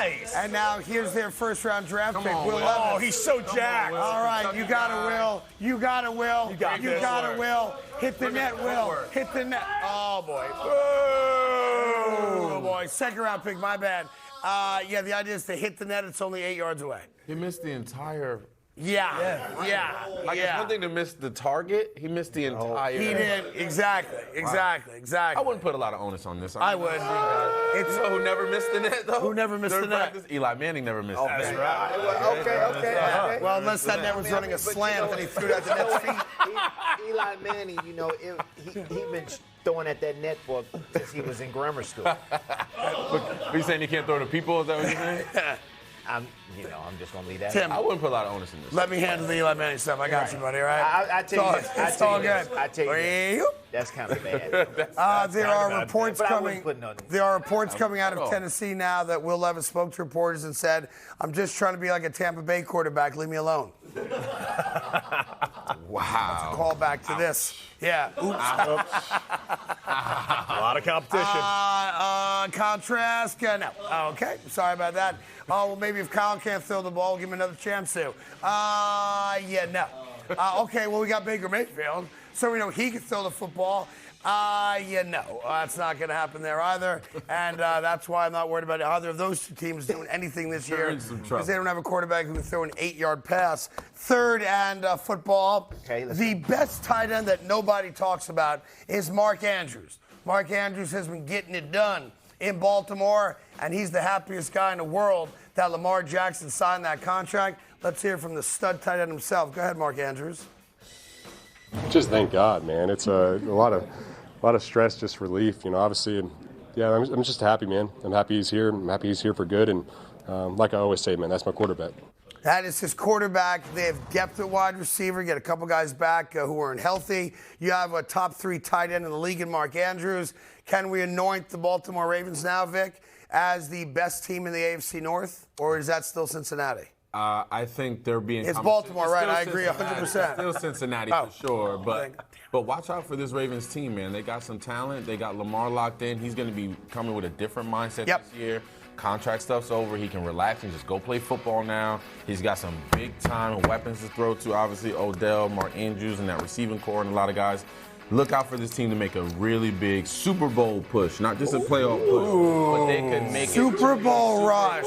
Nice. And now here's their first-round draft pick, Will Levis. Oh, he's so jacked. All right, you got it, Will. You got it, Will. You got it, Will. Hit the net, Will. Hit the net. Oh, boy. Oh, boy. Second-round pick, my bad. Yeah, the idea is to hit the net. It's only 8 yards away. He missed the entire... Yeah. It's one thing to miss the target. He missed the entire... He did. Exactly. I wouldn't put a lot of onus on this. I would. You know who never missed the net, though? Who never missed the net? Practice? Eli Manning never missed the net. That's right. Okay. Well, unless that net was running a slant and he threw it at the net's feet. Eli Manning, he been throwing at that net since he was in grammar school. Are you saying he can't throw to people? Is that what you're saying? I'm just gonna leave that. Tim, I wouldn't put a lot of onus in this. Let me handle the Eli Manning stuff. I got you, buddy. All right. I tell you this. It's all good. I tell you that's kind of bad. There are reports coming. There are reports Yeah. coming out of Tennessee now that Will Levis spoke to reporters and said, "I'm just trying to be like a Tampa Bay quarterback. Leave me alone." Wow. Call back to this. Yeah. Oops. A lot of competition. Contrast. No. Okay. Sorry about that. Oh, well, maybe if Colin can't throw the ball, give him another chance to. No. Okay, well, we got Baker Mayfield, so we know he can throw the football. No. That's not going to happen there either. And that's why I'm not worried about either of those two teams doing anything this year. Because they don't have a quarterback who can throw an 8-yard pass. Third and football. Okay, the best tight end that nobody talks about is Mark Andrews. Mark Andrews has been getting it done in Baltimore, and he's the happiest guy in the world that Lamar Jackson signed that contract. Let's hear from the stud tight end himself. Go ahead, Mark Andrews. Just thank God, man. It's a lot of stress, just relief, obviously. And yeah, I'm just happy, man. I'm happy he's here. I'm happy he's here for good. And like I always say, man, that's my quarterback. That is his quarterback. They have depth at wide receiver. Get a couple guys back who aren't healthy. You have a top 3 tight end in the league in Mark Andrews. Can we anoint the Baltimore Ravens now, Vic, as the best team in the AFC North, or is that still Cincinnati? I think they're being... It's Baltimore, right? I agree 100%. Still Cincinnati for sure, but watch out for this Ravens team, man. They got some talent. They got Lamar locked in. He's going to be coming with a different mindset this year. Contract stuff's over. He can relax and just go play football now. He's got some big-time weapons to throw to, obviously, Odell, Mark Andrews, and that receiving core, and a lot of guys. Look out for this team to make a really big Super Bowl push, not just a playoff push, but they can make Super Bowl rush.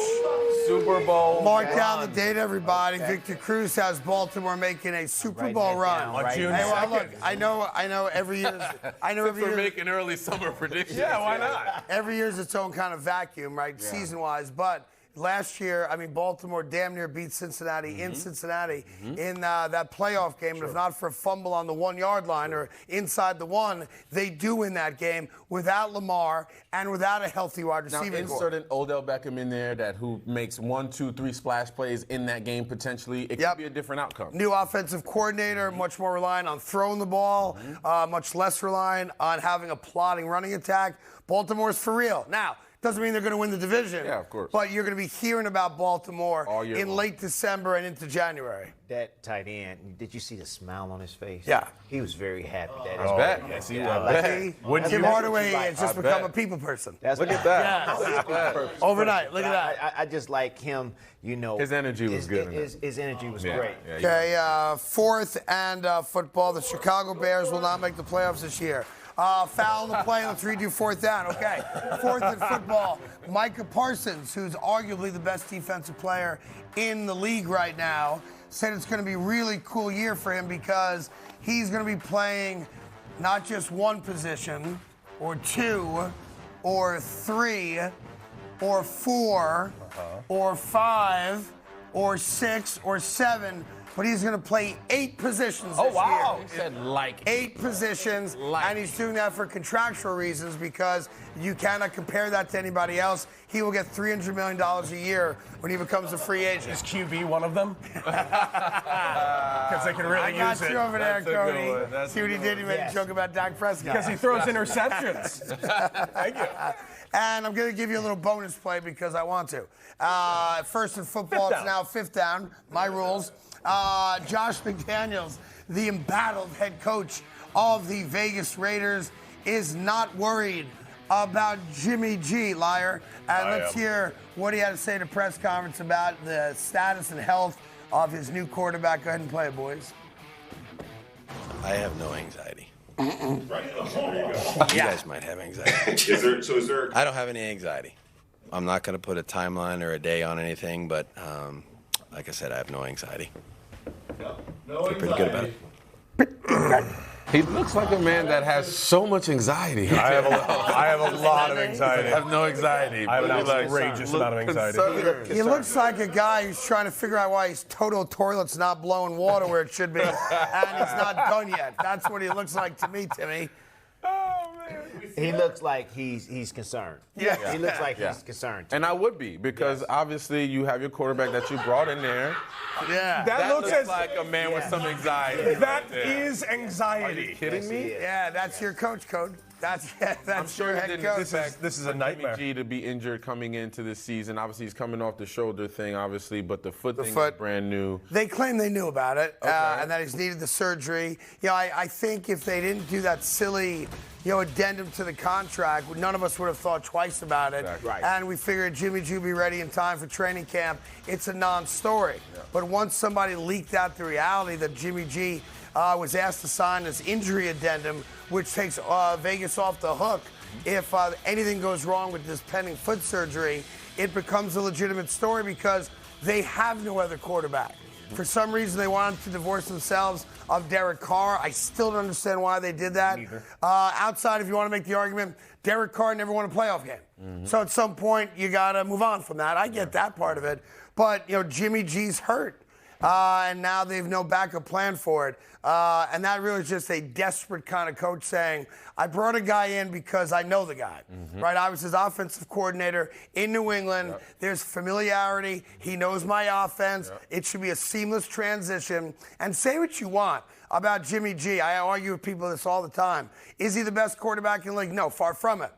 Super Bowl. Mark down the date, everybody. Victor Cruz has Baltimore making a Super Bowl run. On June 2nd. Look, I know every year. We're making early summer predictions. Yeah, why not? Every year's its own kind of vacuum, right, season-wise. But last year, Baltimore damn near beat Cincinnati in Cincinnati in that playoff game. And if not for a fumble on the 1-yard line or inside the 1, they do win that game without Lamar and without a healthy wide receiver. Now, insert an Odell Beckham in there who makes 1, 2, 3 splash plays in that game potentially. It could be a different outcome. New offensive coordinator, much more reliant on throwing the ball, much less reliant on having a plodding running attack. Baltimore's for real. Now, doesn't mean they're going to win the division. Yeah, of course. But you're going to be hearing about Baltimore in long. late December and into January. That tight end, did you see the smile on his face? Yeah. He was very happy. I bet. Yes, he was. Tim Hardaway has just become a people person. Look at that. Yes. Overnight. Look at that. I just like him, His energy was good. His energy was great. Yeah, okay, fourth and football. The Chicago Bears will not make the playoffs this year. Foul the play on the 3-2 fourth down. Okay, fourth in football. Micah Parsons, who's arguably the best defensive player in the league right now, said it's going to be a really cool year for him because he's going to be playing not just one position or 2 or 3 or 4 or 5 or 6 or 7, but he's going to play 8 positions this year. He said 8 positions, and he's doing that for contractual reasons because you cannot compare that to anybody else. He will get $300 million a year when he becomes a free agent. Is QB one of them? Because they can really use it. I got you over there, Cody. See what he did? He made a joke about Dak Prescott. Because he throws interceptions. Thank you. And I'm going to give you a little bonus play because I want to. First in football, it's now 5th down. My rules. Josh McDaniels, the embattled head coach of the Vegas Raiders, is not worried about Jimmy G, liar. And let's hear what he had to say at a press conference about the status and health of his new quarterback. Go ahead and play it, boys. I have no anxiety. You guys might have anxiety. Is there? I don't have any anxiety. I'm not going to put a timeline or a day on anything, but like I said, I have no anxiety. No Feel pretty good about it. He looks like a man that has so much anxiety. I have a lot of anxiety. I have no anxiety. I have an outrageous amount of anxiety. He looks like a guy who's trying to figure out why his total toilet's not blowing water where it should be, and it's not done yet. That's what he looks like to me, Timmy. He looks like he's concerned. Yeah. He looks like he's concerned. And I would be, because obviously you have your quarterback that you brought in there. Yeah. That looks like a man with some anxiety. That is anxiety. Are you kidding me? Yeah, that's your coach code. That's I'm sure your he head didn't coach. expect This is a nightmare. Jimmy G to be injured coming into this season. Obviously, he's coming off the shoulder thing, obviously, but the foot thing is brand new. They claim they knew about it, and that he's needed the surgery. You know, I think if they didn't do that silly, addendum to the contract, none of us would have thought twice about it. Exactly. Right. And we figured Jimmy G would be ready in time for training camp. It's a non-story. Yeah. But once somebody leaked out the reality that Jimmy G was asked to sign this injury addendum, which takes Vegas off the hook if anything goes wrong with this pending foot surgery, it becomes a legitimate story because they have no other quarterback. For some reason, they wanted to divorce themselves of Derek Carr. I still don't understand why they did that. Outside, if you want to make the argument, Derek Carr never won a playoff game. Mm-hmm. So at some point, you got to move on from that. I get that part of it. But, Jimmy G's hurt. And now they've no backup plan for it. And that really is just a desperate kind of coach saying, I brought a guy in because I know the guy, right? I was his offensive coordinator in New England. Yep. There's familiarity. He knows my offense. Yep. It should be a seamless transition. And say what you want about Jimmy G. I argue with people this all the time. Is he the best quarterback in the league? No, far from it.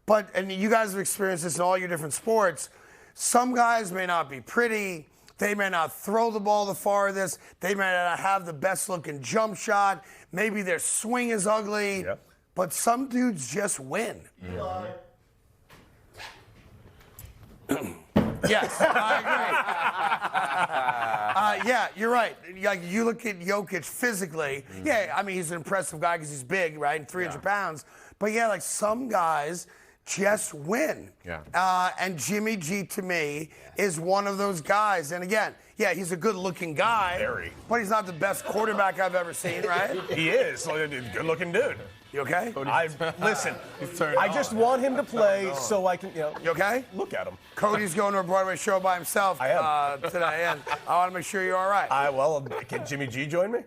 But, and you guys have experienced this in all your different sports, some guys may not be pretty. They may not throw the ball the farthest. They may not have the best-looking jump shot. Maybe their swing is ugly. Yep. But some dudes just win. Yes, I agree. Yeah, you're right. Like, you look at Jokic physically. Yeah, I mean, he's an impressive guy because he's big, right, and 300 pounds. But, yeah, like some guys just win. Yeah. And Jimmy G, to me, is one of those guys. And again, yeah, he's a good-looking guy, but he's not the best quarterback I've ever seen, right? He is. Good-looking dude. You okay? Listen, I just want him to play so I can, You okay? look at him. Cody's going to a Broadway show by himself today, and I want to make sure you're all right. Can Jimmy G join me?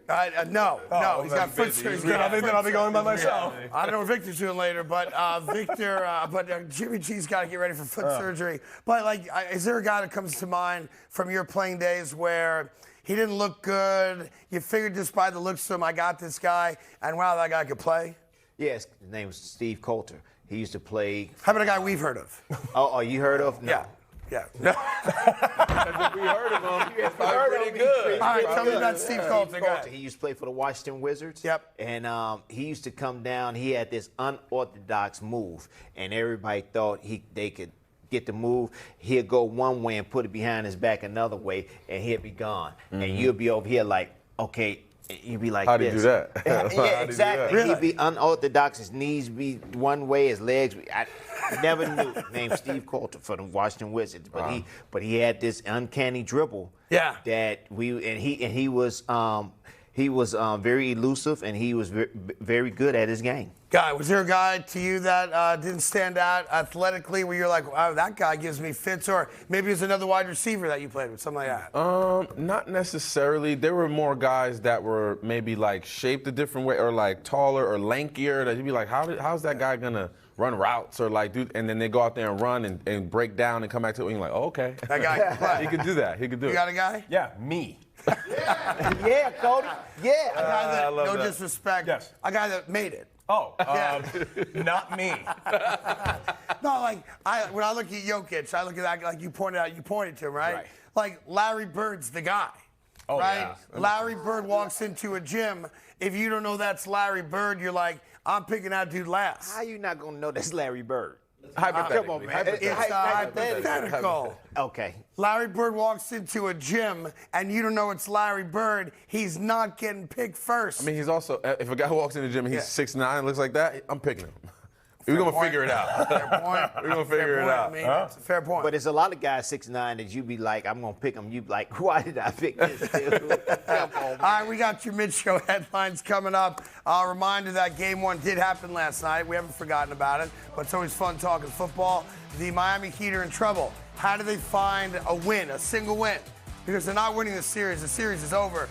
No, he's got foot surgery. Then I'll be going by myself. I don't know what Victor's doing later, but Jimmy G's got to get ready for foot surgery. But, is there a guy that comes to mind from your playing days where he didn't look good, you figured just by the looks of him, I got this guy, and wow, that guy could play? Yes, his name was Steve Coulter. He used to play. How about a guy we've heard of? Oh, you heard of? No. Yeah. We heard of him. He's probably pretty good. All right, tell me about Steve Coulter. He used to play for the Washington Wizards. Yep. And he used to come down. He had this unorthodox move, and everybody thought they could get the move. He'd go one way and put it behind his back another way, and he'd be gone. Mm-hmm. And you'll be over here like, okay. You'd be like, how do you do that? Yeah, exactly. Really? He'd be unorthodox. His knees be one way, his legs. I never knew. Named Steve Coulter for the Washington Wizards, but he had this uncanny dribble. Yeah. That he was very elusive, and he was very good at his game. Guy, was there a guy to you that didn't stand out athletically where you're like, wow, that guy gives me fits? Or maybe it's another wide receiver that you played with, something like that? Not necessarily. There were more guys that were maybe shaped a different way or taller or lankier that you'd be like, how's that guy gonna run routes or and then they go out there and run and break down and come back to it and you're like, oh, okay. That guy can play. He could do that. He could do it. You got a guy? Yeah, me. Yeah, Cody. Yeah. A guy that, no that. Disrespect, a guy that made it. Oh, not me. No, when I look at Jokic, I look at that like you pointed to him, right? Like Larry Bird's the guy, right? Yeah. Larry Bird walks into a gym. If you don't know that's Larry Bird, you're like, I'm picking that dude last. How you not gonna know that's Larry Bird? Hypothetically. Come on, man. It's hypothetical. Okay. Larry Bird walks into a gym and you don't know it's Larry Bird. He's not getting picked first. I mean, he's also, if a guy walks in the gym and he's 6'9" and looks like that, I'm picking him. We're going to figure it out. Fair point. We're going to figure it out. I mean, it's a fair point. But it's a lot of guys 6'9" that you be like, I'm gonna pick them. You be like, why did I pick this dude? Come on, All right, we got your mid-show headlines coming up. Reminder that Game 1 did happen last night. We haven't forgotten about it, but it's always fun talking football. The Miami Heat are in trouble. How do they find a win, a single win? Because they're not winning the series. The series is over.